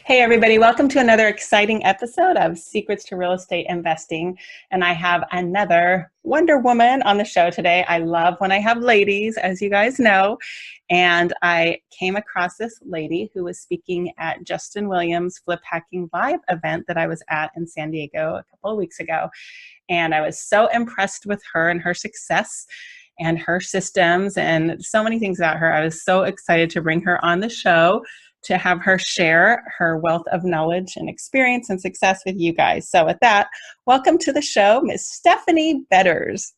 Hey everybody, welcome to another exciting episode of Secrets to Real Estate Investing. And I have another Wonder Woman on the show today. I love when I have ladies, as you guys know. And I came across this lady who was speaking at Justin Williams' Flip Hacking Live event that I was at in San Diego a couple of weeks ago. And I was so impressed with her and her success and her systems and so many things about her. I was so excited to bring her on the show to have her share her wealth of knowledge and experience and success with you guys. So with that, welcome to the show, Miss Stephanie Betters.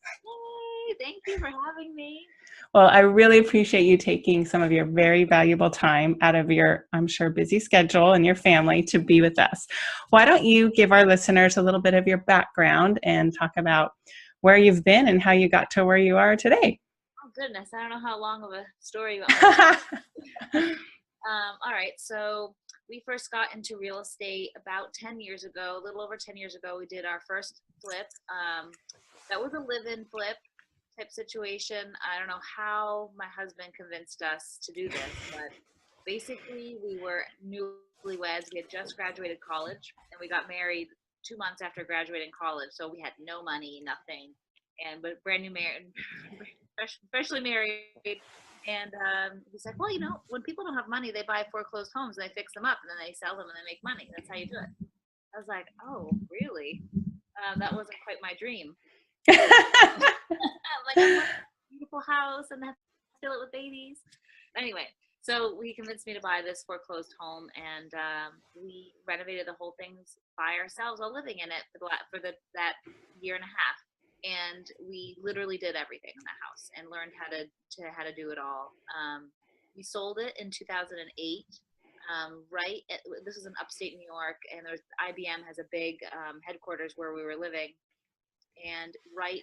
Hey, thank you for having me. Well, I really appreciate you taking some of your very valuable time out of your, I'm sure, busy schedule and your family to be with us. Why don't you give our listeners a little bit of your background and talk about where you've been and how you got to where you are today? Oh, goodness. I don't know how long of a story you want. All right. So we first got into real estate about 10 years ago, a little over 10 years ago. We did our first flip. That was a live-in flip type situation. I don't know how my husband convinced us to do this, but basically we were newlyweds. We had just graduated college and we got married 2 months after graduating college. So we had no money, nothing. But brand new married, freshly married. And he's like, well, you know, when people don't have money, they buy foreclosed homes and they fix them up and then they sell them and they make money. That's how you do it. I was like, oh, really? That wasn't quite my dream. I'm like, I want a beautiful house and have to fill it with babies. Anyway, so he convinced me to buy this foreclosed home, and we renovated the whole thing by ourselves while living in it for that year and a half. And we literally did everything in the house and learned how to do it all. We sold it in 2008. This is in upstate New York, and IBM has a big headquarters where we were living. And we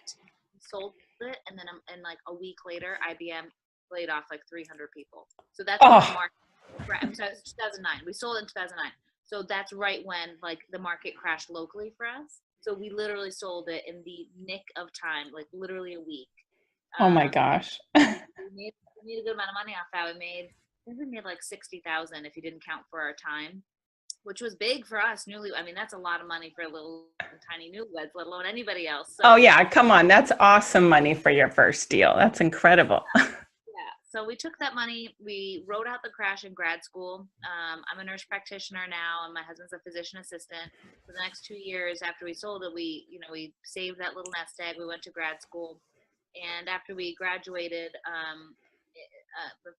sold it, and then and like a week later, IBM laid off like 300 people. So that's when the market. I'm sorry, it's 2009. We sold it in 2009. So that's right when like the market crashed locally for us. So we literally sold it in the nick of time, like literally a week. Oh my gosh. we made a good amount of money off that. I think we made like $60,000 if you didn't count for our time, which was big for us. I mean, that's a lot of money for a little tiny newlyweds, let alone anybody else. So, oh yeah, come on. That's awesome money for your first deal. That's incredible. So we took that money, we wrote out the crash in grad school. I'm a nurse practitioner now, and my husband's a physician assistant. For the next 2 years after we sold it, we saved that little nest egg. We went to grad school, and after we graduated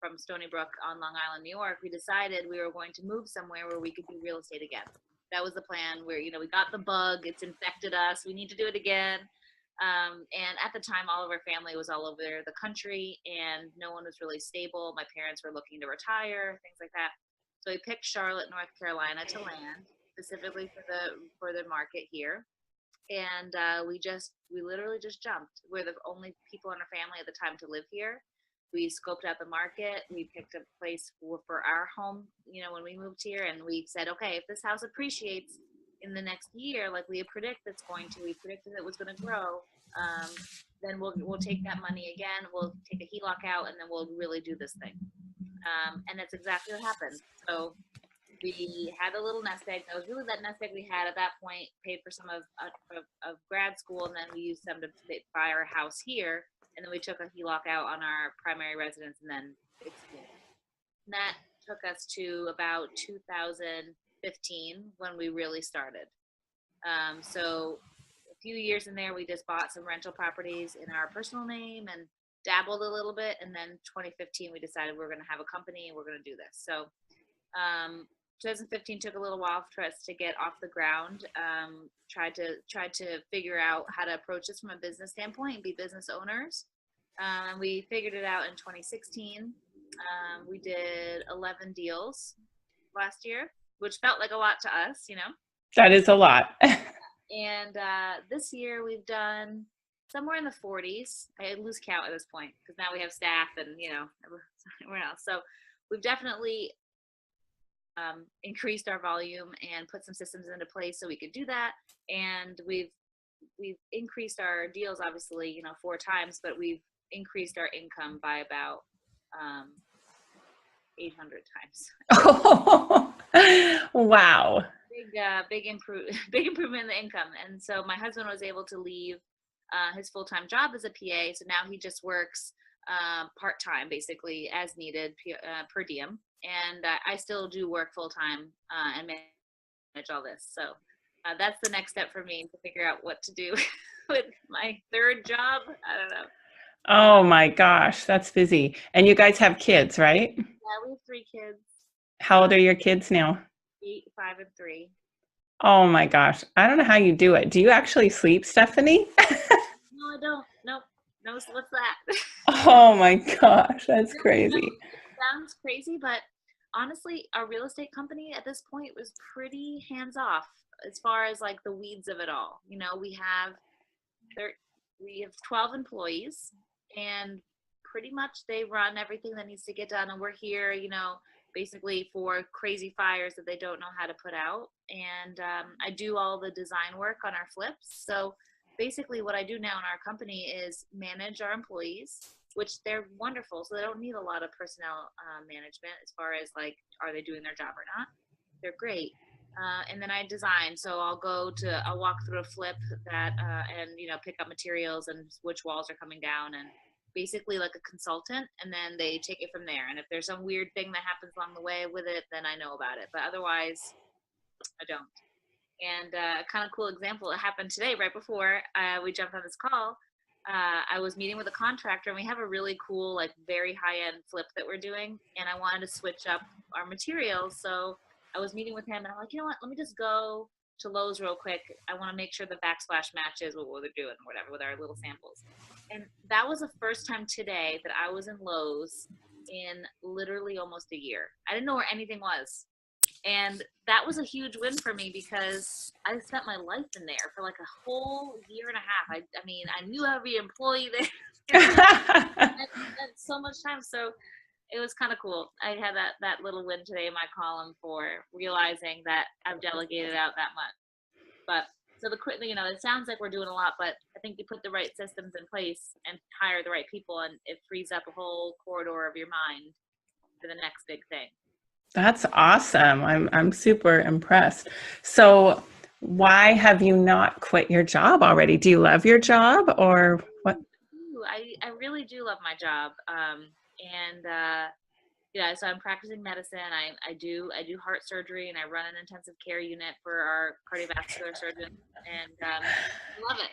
from Stony Brook on Long Island, New York, we decided we were going to move somewhere where we could do real estate again. That was the plan. Where we got the bug, it's infected us. We need to do it again. And at the time, all of our family was all over the country and no one was really stable. My parents were looking to retire, things like that. So we picked Charlotte, North Carolina to land, specifically for the market here. And we literally just jumped. We're the only people in our family at the time to live here. We scoped out the market. We picked a place for our home, when we moved here, and we said, okay, if this house appreciates in the next year, like we predict it's going to, we predicted it was going to grow, then we'll take that money again, we'll take a HELOC out, and then we'll really do this thing. And that's exactly what happened. So we had a little nest egg. That was really that nest egg we had at that point, paid for some of grad school, and then we used some to buy our house here, and then we took a HELOC out on our primary residence, and then expanded. And that took us to about 2015 when we really started. So a few years in there, we just bought some rental properties in our personal name and dabbled a little bit. And then 2015, we decided we're going to have a company and we're going to do this. So 2015 took a little while for us to get off the ground. Tried to figure out how to approach this from a business standpoint and be business owners. And we figured it out in 2016. We did 11 deals last year, which felt like a lot to us, That is a lot. And this year we've done somewhere in the 40s. I lose count at this point because now we have staff and, everyone else. So we've definitely increased our volume and put some systems into place so we could do that. And we've increased our deals, obviously, 4 times, but we've increased our income by about 800 times. Wow. Big improvement in the income. And so my husband was able to leave his full-time job as a PA. So now he just works part-time, basically as needed, per diem. And I still do work full-time and manage all this. So that's the next step for me to figure out what to do with my third job. I don't know. Oh my gosh, that's busy. And you guys have kids, right? Yeah, we have 3 kids, How old are your kids now? 8, 5, and 3. Oh my gosh. I don't know how you do it. Do you actually sleep, Stephanie? No, I don't. Nope. No, so what's that? Oh my gosh, that's No, crazy. it sounds crazy, but honestly, our real estate company at this point was pretty hands off as far as like the weeds of it all. You know, there, we have 12 employees, and pretty much they run everything that needs to get done. And we're here, basically for crazy fires that they don't know how to put out. And I do all the design work on our flips. So basically, what I do now in our company is manage our employees, which they're wonderful. So they don't need a lot of personnel management as far as like, are they doing their job or not? They're great. And then I design. So I'll walk through a flip that, and, pick up materials and which walls are coming down, and basically like a consultant. And then they take it from there. And if there's some weird thing that happens along the way with it, then I know about it. But otherwise, I don't. And kind of cool example, it happened today right before we jumped on this call. I was meeting with a contractor, and we have a really cool, like very high end flip that we're doing. And I wanted to switch up our materials. So I was meeting with him, and I'm like, you know what, let me just go to Lowe's real quick. I want to make sure the backsplash matches with what they're doing, or whatever, with our little samples. And that was the first time today that I was in Lowe's in literally almost a year. I didn't know where anything was. And that was a huge win for me because I spent my life in there for like a whole year and a half. I mean, I knew every employee there. I spent so much time. So it was kind of cool. I had that little win today in my column for realizing that I've delegated out that much. But so it sounds like we're doing a lot, but I think you put the right systems in place and hire the right people, and it frees up a whole corridor of your mind for the next big thing. That's awesome. I'm super impressed. So why have you not quit your job already? Do you love your job or what? I really do love my job. And yeah, so I'm practicing medicine. I do heart surgery, and I run an intensive care unit for our cardiovascular surgeon, and I love it.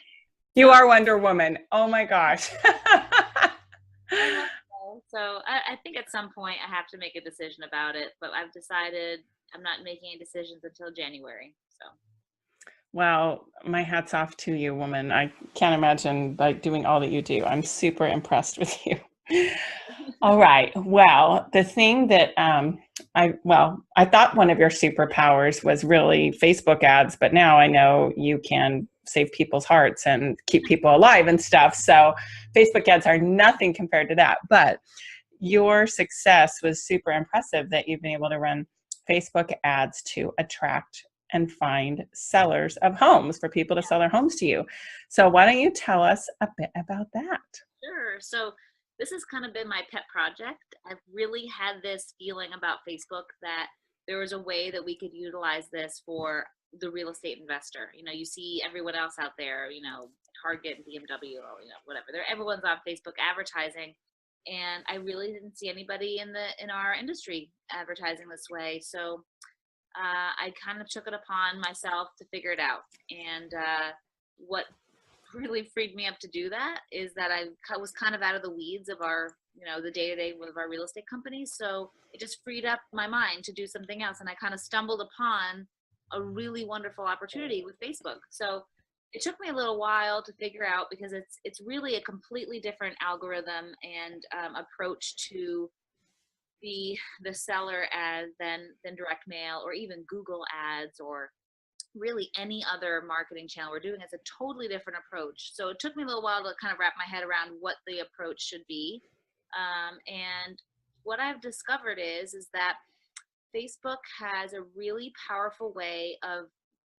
You So are Wonder Woman. Oh my gosh. I hope so. So I think at some point I have to make a decision about it, but I've decided I'm not making any decisions until January. So Well, my hat's off to you, woman. I can't imagine like doing all that you do. I'm super impressed with you. All right. Well, the thing that I thought one of your superpowers was really Facebook ads, but now I know you can save people's hearts and keep people alive and stuff. So Facebook ads are nothing compared to that. But your success was super impressive that you've been able to run Facebook ads to attract and find sellers of homes for people to sell their homes to you. So why don't you tell us a bit about that? sure. So this has kind of been my pet project. I've really had this feeling about Facebook that there was a way that we could utilize this for the real estate investor. You see everyone else out there, Target, BMW, or whatever. Everyone's on Facebook advertising, and I really didn't see anybody in our industry advertising this way. So I kind of took it upon myself to figure it out. And what really freed me up to do that is that I was kind of out of the weeds of our, the day-to-day with our real estate companies. So it just freed up my mind to do something else. And I kind of stumbled upon a really wonderful opportunity with Facebook. So it took me a little while to figure out, because it's really a completely different algorithm and approach to the seller as than direct mail or even Google ads, or really any other marketing channel we're doing. It's a totally different approach. So it took me a little while to kind of wrap my head around what the approach should be. And what I've discovered is that Facebook has a really powerful way of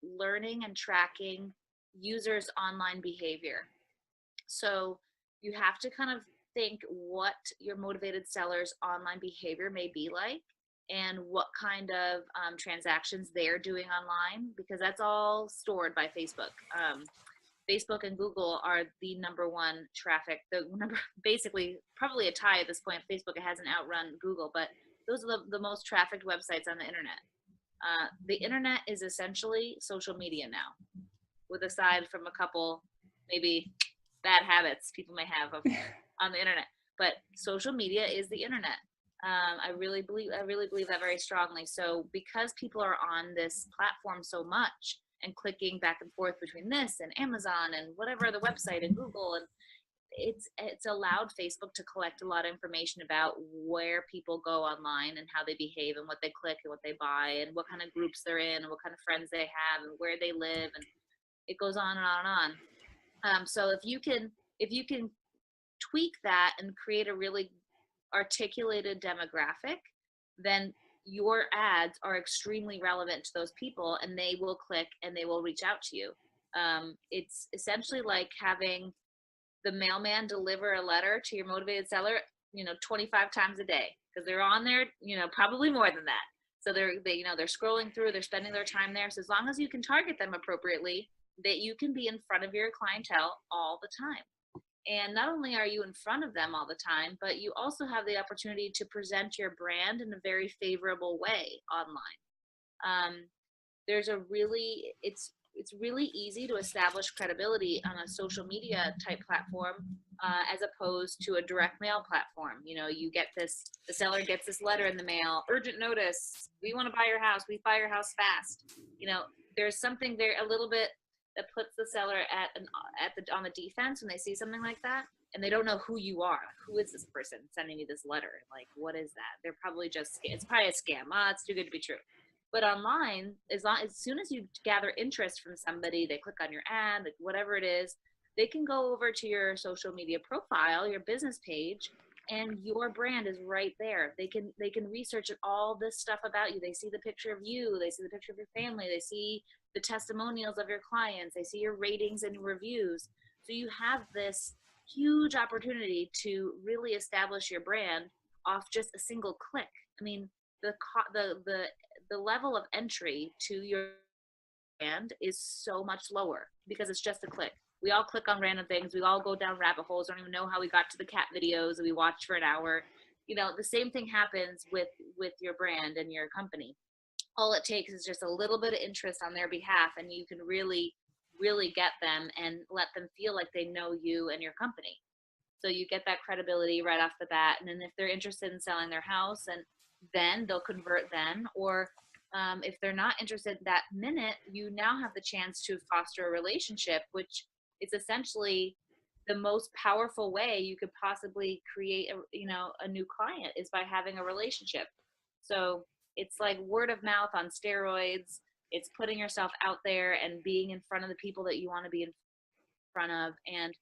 learning and tracking users' online behavior. So you have to kind of think what your motivated seller's online behavior may be like, and what kind of transactions they're doing online, because that's all stored by Facebook. Facebook and Google are the number one traffic, basically probably a tie at this point. Facebook hasn't outrun Google, but those are the most trafficked websites on the internet. The internet is essentially social media now, with aside from a couple maybe bad habits people may have on the internet. But social media is the internet. I really believe that very strongly. So because people are on this platform so much and clicking back and forth between this and Amazon and whatever other website and Google, and it's allowed Facebook to collect a lot of information about where people go online and how they behave and what they click and what they buy and what kind of groups they're in and what kind of friends they have and where they live, and it goes on and on and on. So if you can tweak that and create a really articulated demographic, then your ads are extremely relevant to those people, and they will click and they will reach out to you. It's essentially like having the mailman deliver a letter to your motivated seller, 25 times a day, because they're on there, probably more than that. So they're scrolling through, they're spending their time there. So as long as you can target them appropriately, that you can be in front of your clientele all the time. And not only are you in front of them all the time, but you also have the opportunity to present your brand in a very favorable way online. It's really easy to establish credibility on a social media type platform, as opposed to a direct mail platform. The seller gets this letter in the mail, urgent notice, we want to buy your house, we buy your house fast. There's something there a little bit that puts the seller on the defense when they see something like that, and they don't know who you are. Who is this person sending me this letter? Like, what is that? They're probably it's probably a scam. It's too good to be true. But online, as soon as you gather interest from somebody, they click on your ad, like whatever it is, they can go over to your social media profile, your business page, and your brand is right there. They can research all this stuff about you. They see the picture of you, they see the picture of your family, they see the testimonials of your clients, they see your ratings and reviews. So you have this huge opportunity to really establish your brand off just a single click. I mean, the level of entry to your brand is so much lower because it's just a click. We all click on random things. We all go down rabbit holes. Don't even know how we got to the cat videos that we watched for an hour. The same thing happens with your brand and your company. All it takes is just a little bit of interest on their behalf, and you can really, really get them and let them feel like they know you and your company. So you get that credibility right off the bat. And then if they're interested in selling their house, and then they'll convert then, or if they're not interested that minute, you now have the chance to foster a relationship, which is essentially the most powerful way you could possibly create a new client, is by having a relationship. So it's like word of mouth on steroids. It's putting yourself out there and being in front of the people that you want to be in front of, and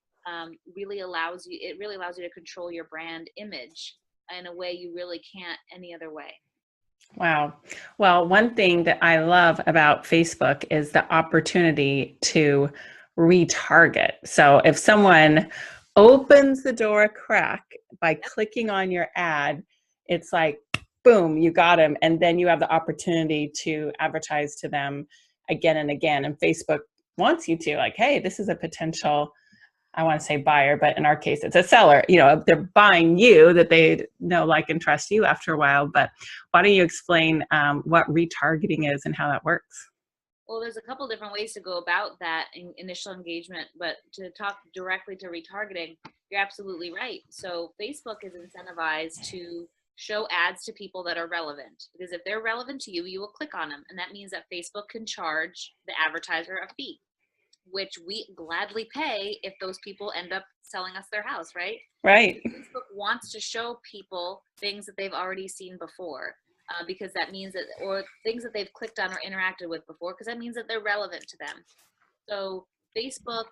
really allows you to control your brand image in a way you really can't any other way. Wow. Well, one thing that I love about Facebook is the opportunity to retarget. So if someone opens the door a crack by clicking on your ad, it's like, boom, you got them. And then you have the opportunity to advertise to them again and again. And Facebook wants you to, like, hey, this is a potential, I want to say buyer, but in our case, it's a seller. They're buying you, that they know, like, and trust you after a while. But why don't you explain what retargeting is and how that works? Well, there's a couple different ways to go about that initial engagement, but to talk directly to retargeting, you're absolutely right. So Facebook is incentivized to show ads to people that are relevant, because if they're relevant to you, you will click on them. And that means that Facebook can charge the advertiser a fee, which we gladly pay if those people end up selling us their house, right? Right. Facebook wants to show people things that they've already seen before, because that means that, or things that they've clicked on or interacted with before, because that means that they're relevant to them. So Facebook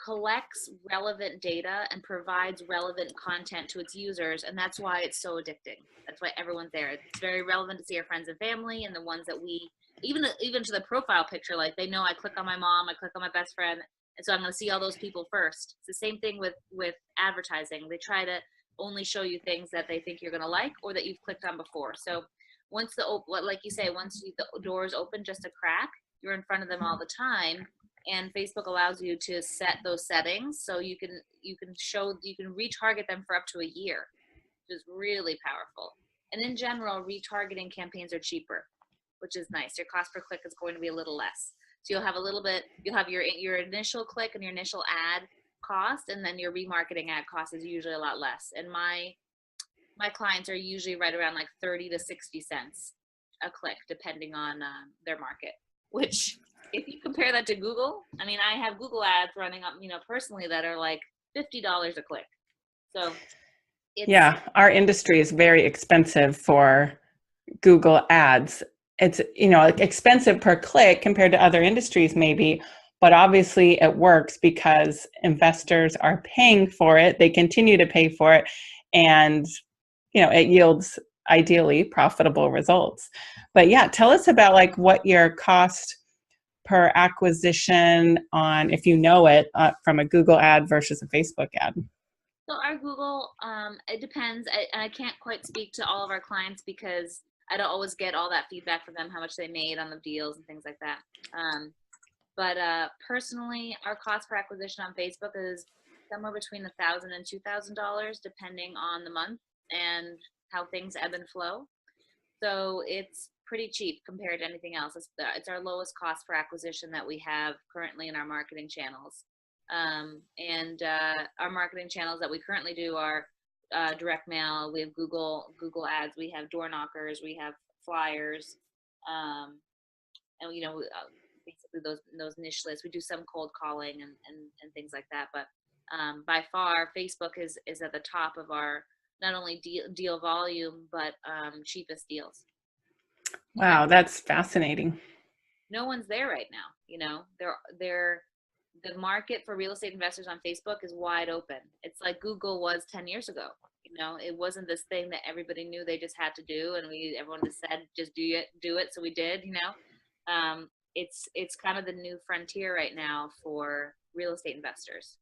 collects relevant data and provides relevant content to its users, and that's why it's so addicting. That's why everyone's there. It's very relevant to see our friends and family, and the ones that we even to the profile picture, like they know I click on my mom, I click on my best friend, and so I'm going to see all those people first. It's the same thing with advertising. They try to only show you things that they think you're going to like or that you've clicked on before. So once like you say, the doors open just a crack, you're in front of them all the time. And Facebook allows you to set those settings so you can retarget them for up to a year, which is really powerful. And in general, retargeting campaigns are cheaper, which is nice. Your cost per click is going to be a little less. So you'll have your initial click and your initial ad cost, and then your remarketing ad cost is usually a lot less. And my clients are usually right around like 30 to 60 cents a click, depending on their market, which if you compare that to Google, I mean, I have Google ads running up, personally, that are like $50 a click. So yeah, our industry is very expensive for Google ads. It's, like expensive per click compared to other industries maybe, but obviously it works because investors are paying for it. They continue to pay for it, and it yields ideally profitable results. But yeah, tell us about like what your cost per acquisition on, if you know it, from a Google ad versus a Facebook ad. So our Google, it depends. I can't quite speak to all of our clients because I don't always get all that feedback from them, how much they made on the deals and things like that. But personally, our cost per acquisition on Facebook is somewhere between $1,000 and $2,000, depending on the month and how things ebb and flow. So it's pretty cheap compared to anything else. It's our lowest cost per acquisition that we have currently in our marketing channels. And our marketing channels that we currently do are direct mail. We have Google ads. We have door knockers. We have flyers, and basically those niche lists. We do some cold calling and things like that. But by far, Facebook is at the top of our not only deal volume but cheapest deals. Wow, that's fascinating. No one's there right now. The market for real estate investors on Facebook is wide open. It's like Google was 10 years ago. It wasn't this thing that everybody knew they just had to do, and everyone just said, just do it. So we did, it's kind of the new frontier right now for real estate investors.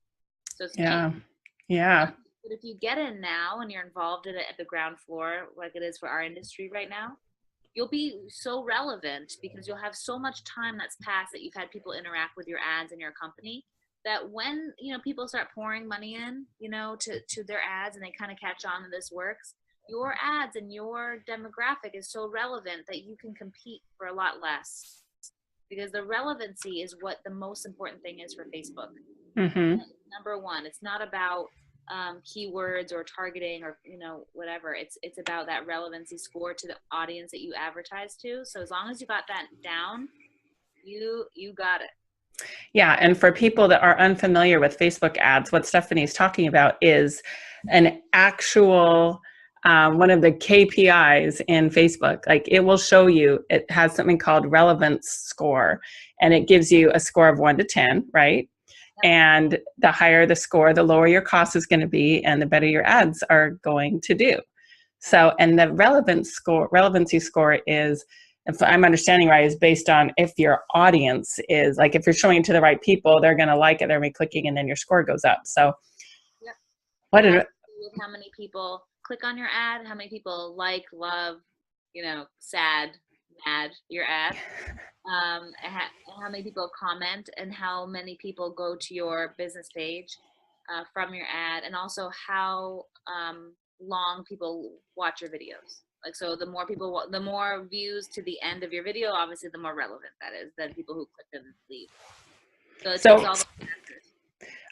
So it's yeah. cheap. Yeah. But if you get in now and you're involved in it at the ground floor, like it is for our industry right now, you'll be so relevant because you'll have so much time that's passed that you've had people interact with your ads and your company, that when people start pouring money in to their ads and they kind of catch on and this works, your ads and your demographic is so relevant that you can compete for a lot less, because the relevancy is what the most important thing is for Facebook. Mm-hmm. Number one, it's not about keywords or targeting or whatever. It's about that relevancy score to the audience that you advertise to. So as long as you got that down, you got it. Yeah, and for people that are unfamiliar with Facebook ads, what Stephanie's talking about is an actual one of the KPIs in Facebook. Like, it will show you, it has something called relevance score, and it gives you a score of 1 to 10, right? And the higher the score, the lower your cost is going to be, and the better your ads are going to do. So, and the relevancy score is, if I'm understanding right, is based on if your audience is, like, if you're showing it to the right people, they're going to like it, they're going to be clicking, and then your score goes up. So, how many people click on your ad, how many people like, love, sad, mad your ad. How many people comment, and how many people go to your business page from your ad, and also how long people watch your videos. Like, so the more views to the end of your video, obviously the more relevant that is than people who click and leave. So it's all the factors.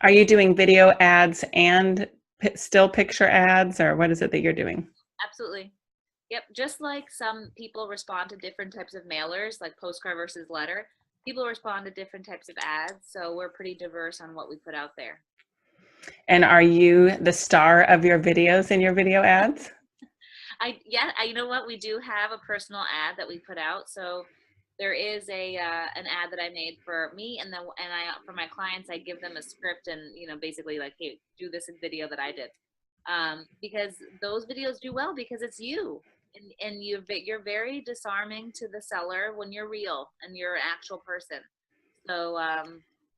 Are you doing video ads and still picture ads, or what is it that you're doing? Absolutely. Yep. Just like some people respond to different types of mailers, like postcard versus letter, people respond to different types of ads. So we're pretty diverse on what we put out there. And are you the star of your videos and your video ads? You know what? We do have a personal ad that we put out. So there is an ad that I made for me, and for my clients, I give them a script and basically like, hey, do this video that I did, because those videos do well because it's you. And you're very disarming to the seller when you're real and you're an actual person. So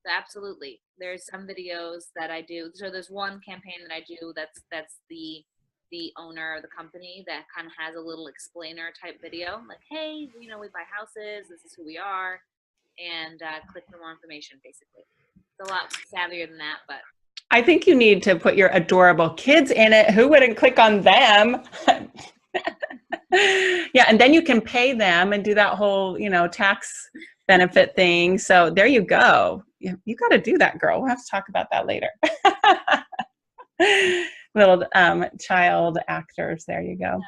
absolutely, there's some videos that I do. So there's one campaign that I do that's the the owner of the company that kind of has a little explainer type video, like, hey, you know, we buy houses, this is who we are, and click for more information, basically. It's a lot savvier than that, but. I think you need to put your adorable kids in it. Who wouldn't click on them? Yeah, and then you can pay them and do that whole, you know, tax benefit thing. So there you go. You got to do that, girl. We'll have to talk about that later. Little child actors. There you go.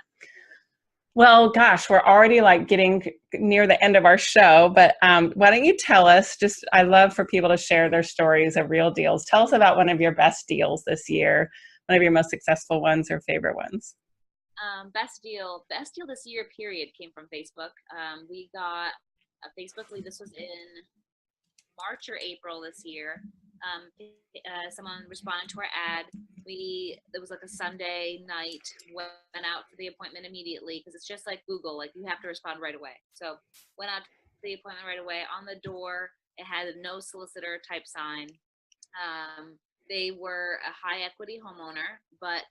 Well, gosh, we're already like getting near the end of our show, but why don't you tell us, just, I love for people to share their stories of real deals. Tell us about one of your best deals this year, one of your most successful ones or favorite ones. Best deal this year, period, came from Facebook. We got a Facebook lead. This was in March or April this year. Someone responded to our ad. It was like a Sunday night, went out for the appointment immediately, because it's just like Google, like you have to respond right away. So went out to the appointment right away. On the door, it had a no solicitor type sign. They were a high equity homeowner, but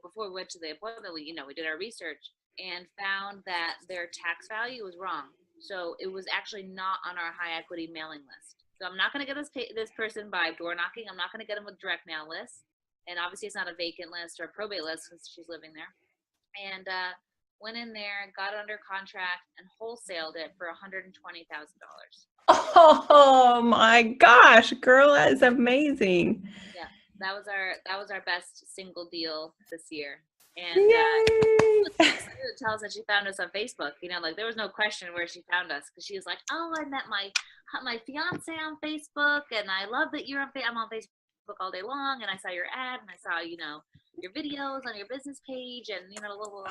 before we went to the appointment, we did our research and found that their tax value was wrong. So it was actually not on our high equity mailing list. So I'm not going to get this person by door knocking. I'm not going to get them with direct mail lists. And obviously it's not a vacant list or a probate list since she's living there. And went in there, got it under contract, and wholesaled it for $120,000. Oh my gosh, girl, that is amazing. Yeah, that was our best single deal this year. And it tells that she found us on Facebook. Like there was no question where she found us, because she was like, "Oh, I met my fiance on Facebook, and I love that you're on Facebook. I'm on Facebook all day long, and I saw your ad, and I saw your videos on your business page, and little."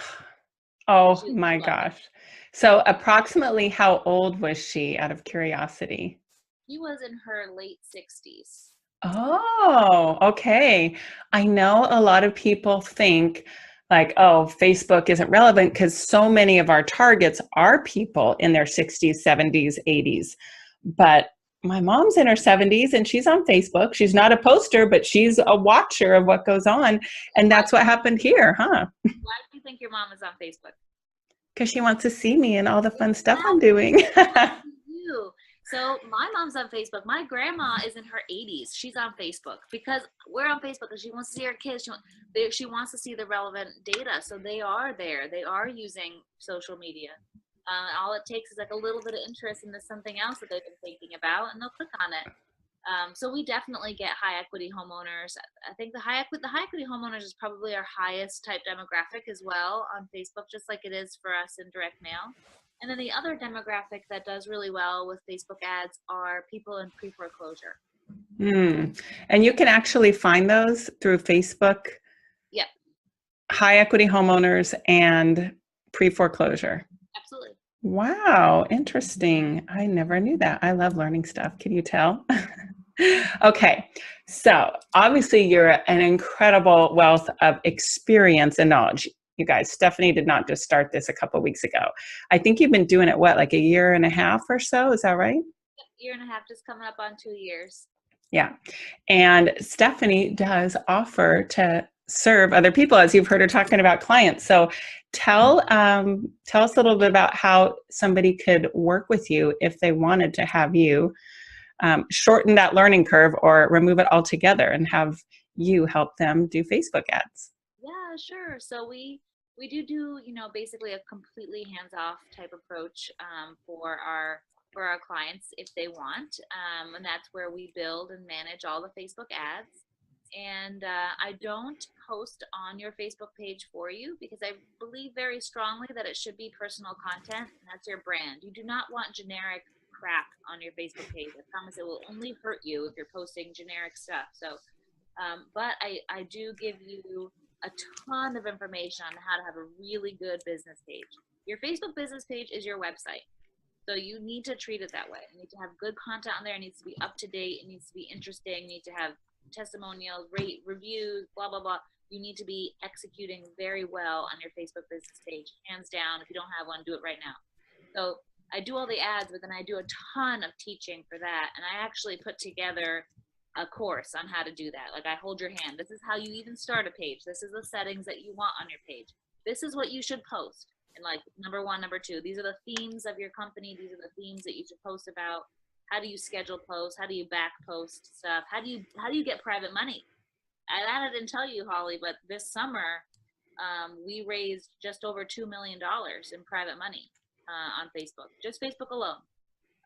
Oh my gosh! So approximately how old was she, out of curiosity? She was in her late 60s. Oh, okay. I know a lot of people think like, oh, Facebook isn't relevant because so many of our targets are people in their 60s, 70s, 80s. But my mom's in her 70s and she's on Facebook. She's not a poster, but she's a watcher of what goes on. And that's what happened here, huh? Why do you think your mom is on Facebook? Because she wants to see me and all the fun stuff I'm doing. So my mom's on Facebook. My grandma is in her 80s. She's on Facebook because we're on Facebook because she wants to see her kids. She wants to see the relevant data. So they are there. They are using social media. All it takes is like a little bit of interest in something else that they've been thinking about, and they'll click on it. So we definitely get high equity homeowners. I think the high equity homeowners is probably our highest type demographic as well on Facebook, just like it is for us in direct mail. And then the other demographic that does really well with Facebook ads are people in pre-foreclosure. And you can actually find those through Facebook. Yep. High equity homeowners and pre-foreclosure. Absolutely. Wow, interesting. I never knew that. I love learning stuff. Can you tell? Okay, so obviously you're an incredible wealth of experience and knowledge. You guys, Stephanie did not just start this a couple of weeks ago. I think you've been doing it, what, like a year and a half or so? Is that right? Year and a half, just coming up on 2 years. Yeah. And Stephanie does offer to serve other people, as you've heard her talking about clients. So tell us a little bit about how somebody could work with you if they wanted to have you shorten that learning curve or remove it altogether and have you help them do Facebook ads. Yeah, sure. So we do basically a completely hands-off type approach for our clients if they want, and that's where we build and manage all the Facebook ads. And I don't post on your Facebook page for you because I believe very strongly that it should be personal content, and that's your brand. You do not want generic crap on your Facebook page. I promise it will only hurt you if you're posting generic stuff. So, but I do give you a ton of information on how to have a really good business page. Your Facebook business page is your website. So you need to treat it that way. You need to have good content on there. It needs to be up to date. It needs to be interesting. You need to have testimonials, reviews, blah, blah, blah. You need to be executing very well on your Facebook business page. Hands down. If you don't have one, do it right now. So I do all the ads, but then I do a ton of teaching for that. And I actually put together a course on how to do that. Like, I hold your hand. This is how you even start a page. This is the settings that you want on your page. This is what you should post. And like number one, number two, these are the themes of your company. These are the themes that you should post about. How do you schedule posts? How do you back post stuff? How do you get private money? I didn't tell you, Holly, but this summer we raised just over $2 million in private money on Facebook, just Facebook alone.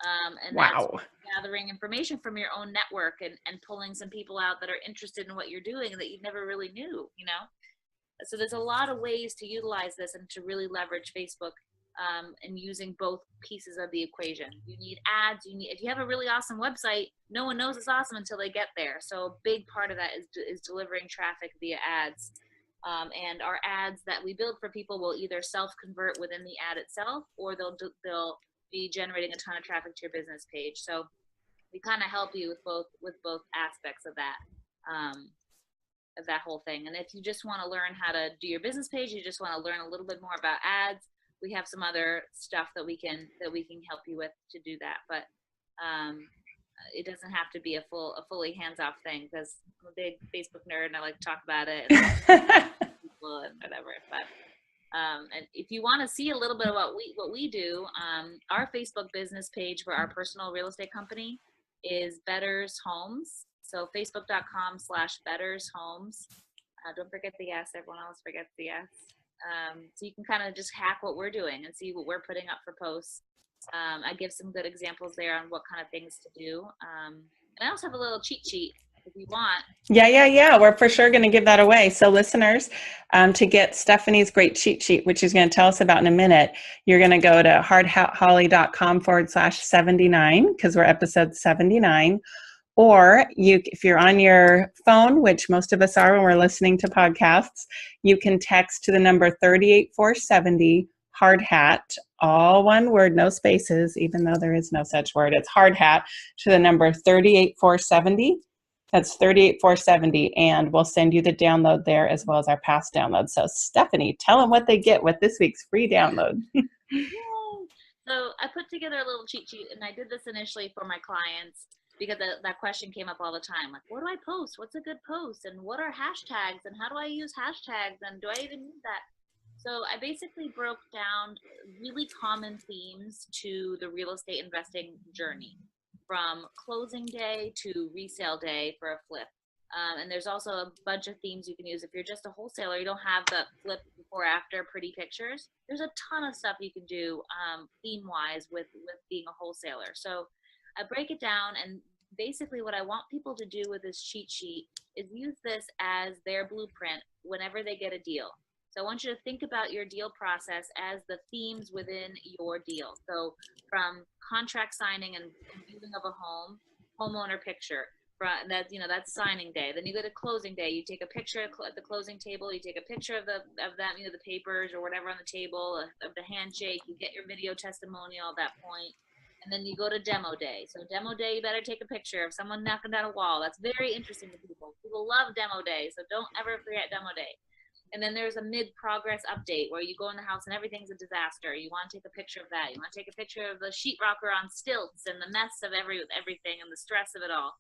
And that's Wow. gathering information from your own network and pulling some people out that are interested in what you're doing that you never really knew, you know? So there's a lot of ways to utilize this and to really leverage Facebook and using both pieces of the equation. You need ads. If you have a really awesome website, no one knows it's awesome until they get there. So a big part of that is delivering traffic via ads. And our ads that we build for people will either self-convert within the ad itself, or they'll be generating a ton of traffic to your business page. So we kind of help you with both aspects of that whole thing. And if you just want to learn how to do your business page, you just want to learn a little bit more about ads, we have some other stuff that we can help you with to do that. But it doesn't have to be a fully hands-off thing, because I'm a big Facebook nerd and I like to talk about it and people and whatever. But and if you want to see a little bit about what we do, our Facebook business page for our personal real estate company is Betters Homes. So facebook.com/Betters Homes. Don't forget the S. Everyone else forgets the S. So you can kind of just hack what we're doing and see what we're putting up for posts. I give some good examples there on what kind of things to do. And I also have a little cheat sheet if you want. Yeah. We're for sure going to give that away. So listeners, to get Stephanie's great cheat sheet, which she's going to tell us about in a minute, you're going to go to hardhatholly.com/79, because we're episode 79. Or if you're on your phone, which most of us are when we're listening to podcasts, you can text to the number 38470 hard hat, all one word, no spaces, even though there is no such word. It's hard hat to the number 38470. That's 38470, and we'll send you the download there as well as our past downloads. So Stephanie, tell them what they get with this week's free download. So I put together a little cheat sheet, and I did this initially for my clients because that question came up all the time. Like, what do I post? What's a good post? And what are hashtags? And how do I use hashtags? And do I even need that? So I basically broke down really common themes to the real estate investing journey, from closing day to resale day for a flip. And there's also a bunch of themes you can use. If you're just a wholesaler, you don't have the flip before after pretty pictures. There's a ton of stuff you can do theme-wise with being a wholesaler. So I break it down, and basically what I want people to do with this cheat sheet is use this as their blueprint whenever they get a deal. So I want you to think about your deal process as the themes within your deal. So from contract signing and viewing of a home, homeowner picture, that's signing day. Then you go to closing day. You take a picture at the closing table. You take a picture of that, the papers or whatever on the table, of the handshake. You get your video testimonial at that point. And then you go to demo day. So demo day, you better take a picture of someone knocking down a wall. That's very interesting to people. People love demo day, so don't ever forget demo day. And then there's a mid-progress update where you go in the house and everything's a disaster. You want to take a picture of that. You want to take a picture of the sheetrocker on stilts and the mess of everything and the stress of it all.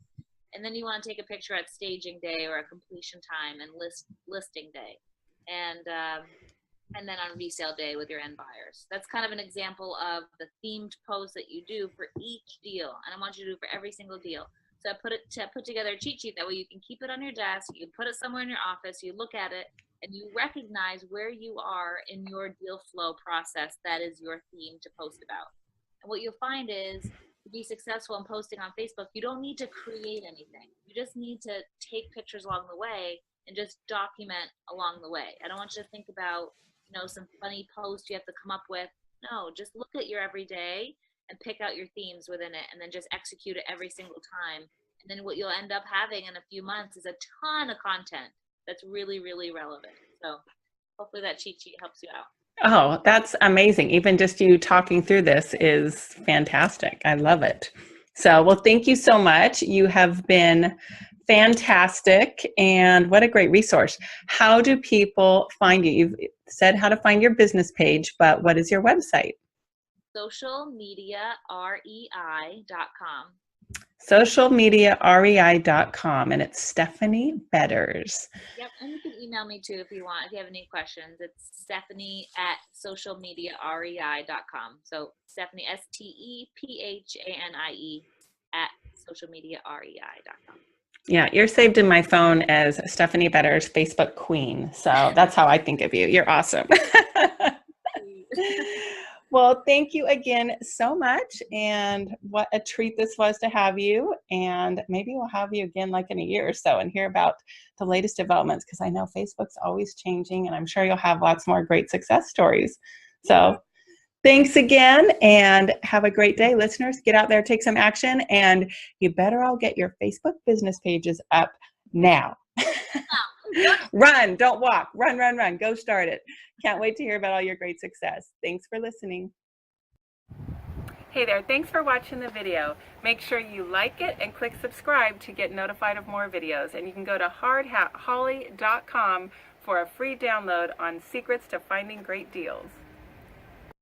And then you want to take a picture at staging day or at completion time and listing day. And then on resale day with your end buyers. That's kind of an example of the themed post that you do for each deal. And I want you to do for every single deal. So I put together a cheat sheet. That way you can keep it on your desk. You can put it somewhere in your office. You look at it and you recognize where you are in your deal flow process. That is your theme to post about. And what you'll find is, to be successful in posting on Facebook, you don't need to create anything. You just need to take pictures along the way and just document along the way. I don't want you to think about some funny post you have to come up with. No, just look at your everyday and pick out your themes within it, and then just execute it every single time. And then what you'll end up having in a few months is a ton of content that's really, really relevant. So hopefully that cheat sheet helps you out. Oh, that's amazing. Even just you talking through this is fantastic. I love it. So, well, thank you so much. You have been fantastic, and what a great resource. How do people find you? You've said how to find your business page, but what is your website? Socialmediarei.com. Socialmediarei.com, and it's Stephanie Betters. Yep, and you can email me too if you want. If you have any questions, it's Stephanie@socialmediarei.com. So Stephanie, STEPHANIE @socialmediarei.com. Yeah, you're saved in my phone as Stephanie Betters, Facebook Queen. So that's how I think of you. You're awesome. Well, thank you again so much. And what a treat this was to have you. And maybe we'll have you again like in a year or so and hear about the latest developments, because I know Facebook's always changing, and I'm sure you'll have lots more great success stories. So thanks again, and have a great day, listeners. Get out there, take some action, and you better all get your Facebook business pages up now. Run, don't walk. Run, run, run. Go start it. Can't wait to hear about all your great success. Thanks for listening. Hey there, thanks for watching the video. Make sure you like it and click subscribe to get notified of more videos. And you can go to hardhatholly.com for a free download on secrets to finding great deals.